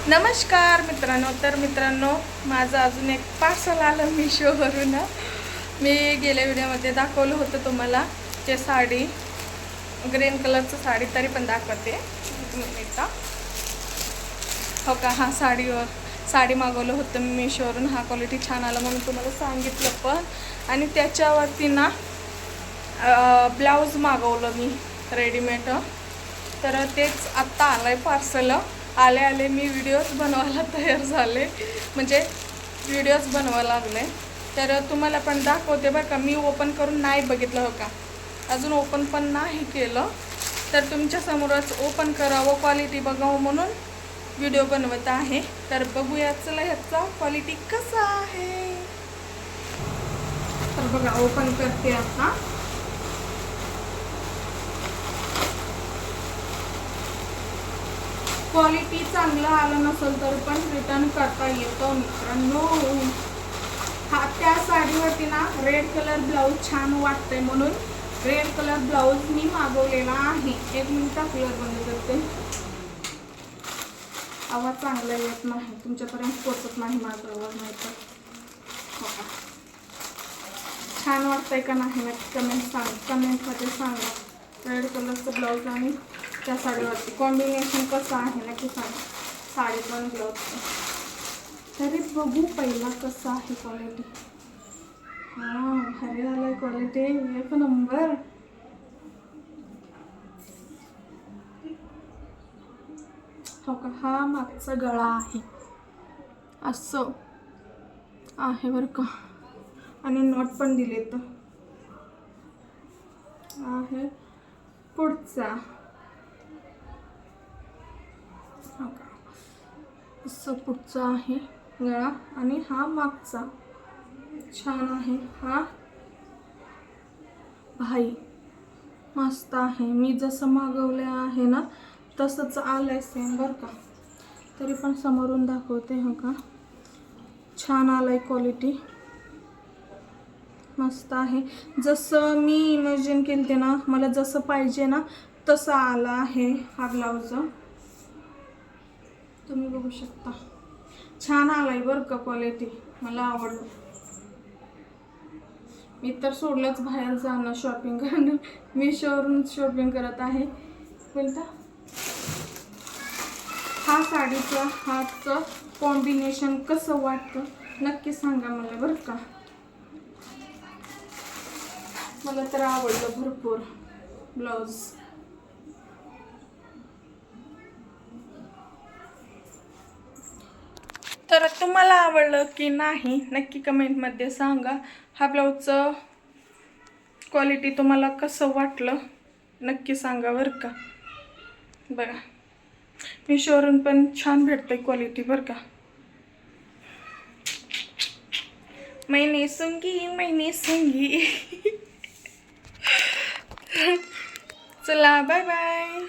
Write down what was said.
नमस्कार मित्रांनो. तर मित्रांनो, माझं अजून एक पार्सल आलं मिशोवरून. मी गेल्या व्हिडिओमध्ये दाखवलं होतं तुम्हाला ते साडी, ग्रीन कलरचं साडी, तरी पण दाखवते एकदा. हो का, हा साडी मागवलं होतं मी मिशोवरून. हा क्वालिटी छान आला म्हणून तुम्हाला सांगितलं पण. आणि त्याच्यावरती ना ब्लाऊज मागवलं मी रेडीमेड. तर तेच आत्ता आलं आहे पार्सल. आले मी व्हिडिओज बनवायला तयार झाले, म्हणजे व्हिडिओज बनवायला लागले. तर तुम्हाला पण दाखवते बरं का. मी ओपन करून नाही बघितलं, हो का, अजून ओपन पण नाही केलं. तर तुमच्यासमोरच ओपन करावं, क्वालिटी बघावं म्हणून व्हिडिओ बनवत आहे. तर बघूया चला ह्याचा क्वालिटी कसा आहे. तर बघा, ओपन करते आता. क्वालिटी चांगलं आलं नसेल तर पण रिटर्न करता येतं मित्रांनो. हा, त्या साडीवरती ना रेड कलर ब्लाऊज छान वाटतंय म्हणून रेड कलर ब्लाऊज मी मागवलेला आहे. 1 मिनिट कलर बंद करते. आवाज चांगला येत नाही, तुमच्यापर्यंत पोचत नाही माझा आवाज, नाही तर. हो का, छान वाटतंय का नाही नक्की कमेंटमध्ये सांगा. रेड कलरचं ब्लाऊज आणि त्या साडीवरती कॉम्बिनेशन कसं आहे नक्की सांगा. साडी पण ब्लाऊजचं. तरी बघू पहिला कसं आहे क्वालिटी. हां, भारी आलं आहे क्वालिटी, एक नंबर. हो का, हा मागचा गळा आहे, असं आहे बरं का. आणि नॉट पण दिले तर आहे पुढचा. हो का, असं पुढचा आहे गळा. आणि हा मागचा छान आहे. हा भाई मस्त आहे. मी जसं मागवले आहे ना तसंच आलंय सेम बरं का. तरी पण समोरून दाखवते. हो का, छान आलंय, क्वालिटी मस्त आहे. जसं मी इमॅजिन केलं ते ना, मला जसं पाहिजे ना तसं आलं आहे हा ब्लाऊज. तुम्ही बघू शकता, छान आलाय बरं का. क्वालिटी मला आवडलं. मी तर सोडलंच बाहेर जाणं, शॉपिंग करणं. मिशोवरून शॉपिंग करत आहे. बोलता हा साडीचं हातचं कॉम्बिनेशन कसं वाटतं नक्की सांगा मला बरं का. मला तर आवडलं भरपूर ब्लाऊज. तर तुम्हाला आवडलं की नाही नक्की कमेंटमध्ये सांगा. हा ब्लाऊजचं क्वालिटी तुम्हाला कसं वाटलं नक्की सांगा बरं का. बघा, मिशोवरून पण छान भेटते क्वालिटी बरं का. मैंने सूंगी चला बाय बाय.